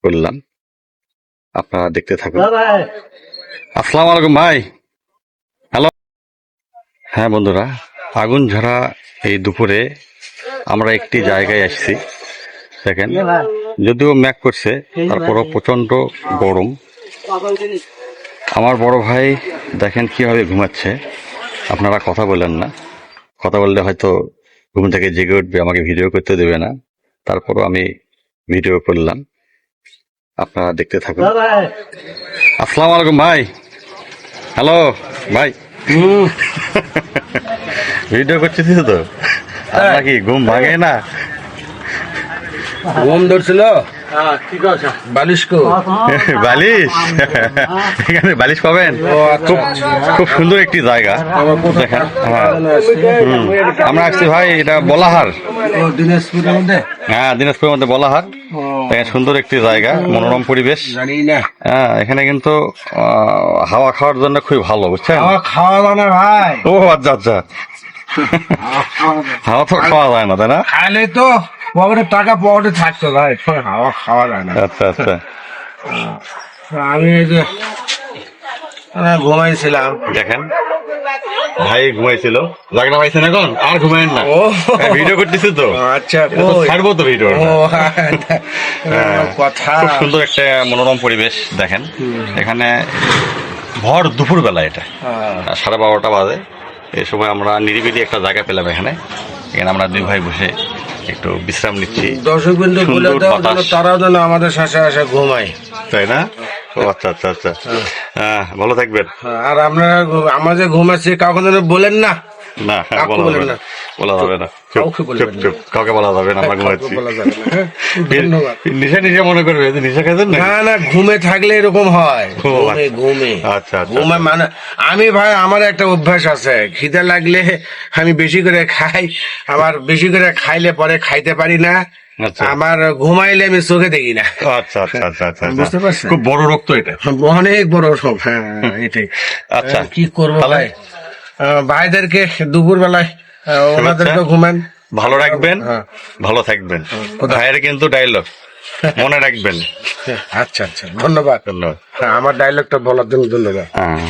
করলাম, আপনারা দেখতে থাকুন। আসসালামু আলাইকুম ভাই। হ্যালো। হ্যাঁ বন্ধুরা, আগুন ঝরা এই দুপুরে আমরা একটি জায়গায় আসছি। দেখেন, যদিও ম্যাক করছে, তারপরও প্রচন্ড গরম। আমার বড় ভাই দেখেন কিভাবে ঘুমাচ্ছে। আপনারা কথা বলেন না, কথা বললে হয়তো ঘুম থেকে জেগে উঠবে, আমাকে ভিডিও করতে দেবে না। তারপরও আমি ভিডিও করলাম, আপনারা দেখতে থাকুন। আসসালামু আলাইকুম ভাই। হ্যালো ভাই। ভিডিও করতেছি তো, আপনার কি ঘুম ভাঙে না? ঘুম ধরছিল বালিশ বালিশ, এখানে বালিশ পাবেন। খুব খুব সুন্দর একটি জায়গা দেখেন। হ্যাঁ, আমরা আসছি ভাই, এটা বলাহার। দিনাজপুরের মধ্যে হ্যাঁ, দিনাজপুরের মধ্যে বলাহার। দেখেন, সুন্দর একটি জায়গা, মনোরম পরিবেশ। জানি না হ্যাঁ, এখানে কিন্তু হাওয়া খাওয়ার জন্য খুবই ভালো, বুঝছেন? খাওয়া যায় না ভাই। ও আচ্ছা আচ্ছা, হাওয়া তো খাওয়া যায় না, তাই না? খাইলে তো পকেটে টাকা পকেটে থাকতো ভাই, হাওয়া খাওয়া যায় না। আচ্ছা আচ্ছা, আমি এই যে ঘুমাইছিলাম। দেখেন ভাই ঘুমাইছিল, জাগনা পাইছেন এখন আর ঘুমাইন না। ও ভিডিও করতেছি তো, আচ্ছা, ছাড়বো তো ভিডিও। কথা খুব সুন্দর একটা মনোরম পরিবেশ দেখেন। এখানে ভর দুপুর বেলা, এটা 12:30 বাজে। এই সময় আমরা নিরিবিলি একটা জায়গা পেলাম এখানে। এখানে আমরা দুই ভাই বসে একটু বিশ্রাম নিচ্ছি। দর্শক বিন্দু বলে সুন্দর দাও যেন বাতাস। তারাও যেন আমাদের শাসে আসে ঘুমায়, তাই না? ও আচ্ছা আচ্ছা আচ্ছা, ভালো থাকবেন। আর আমরা আমাদের ঘুমাচ্ছি কাউকে যেন বলেন না। না, কাউকে বলা বলেন যাবে না। না, বলা যাবে না। চুপ কাউকে বলবেন চুপ না। চুপ, কাউকে বলা যাবে না, আমরা ঘুমাচ্ছি। বলা যাবে না, হ্যাঁ? ধন্যবাদ। নিশা নিশা মনে করবে যে নিশা খাইছেন না। না না, ঘুমে থাকলে এরকম হয়। ও, ঘুমে ঘুমে আচ্ছা আচ্ছা, ঘুমে মানে আমি ভাই, আমার একটা অভ্যাস আছে, খিদে লাগলে আমি বেশি করে খাই। আবার বেশি করে খাইলে পরে খাইতে পারি না। আচ্ছা। আবার ঘুমাইলে আমি চোখে দেখি না। আচ্ছা আচ্ছা আচ্ছা আচ্ছা, বুঝতে পারছেন? খুব বড় রোগ তো এটা। অনেক বড় সব, হ্যাঁ এটাই। আচ্ছা, কি করবো তাহলে ভাই, ভাইদেরকে দুপুর বেলায় ওনাদেরকে ঘুমান ভালো রাখবেন, হ্যাঁ। ভালো থাকবেন। ভাইয়ের কিন্তু ডায়লগ মনে রাখবেন। আচ্ছা আচ্ছা, ধন্যবাদ। ধন্যবাদ। আমার ডায়লগটা বলার জন্য ধন্যবাদ। হ্যাঁ।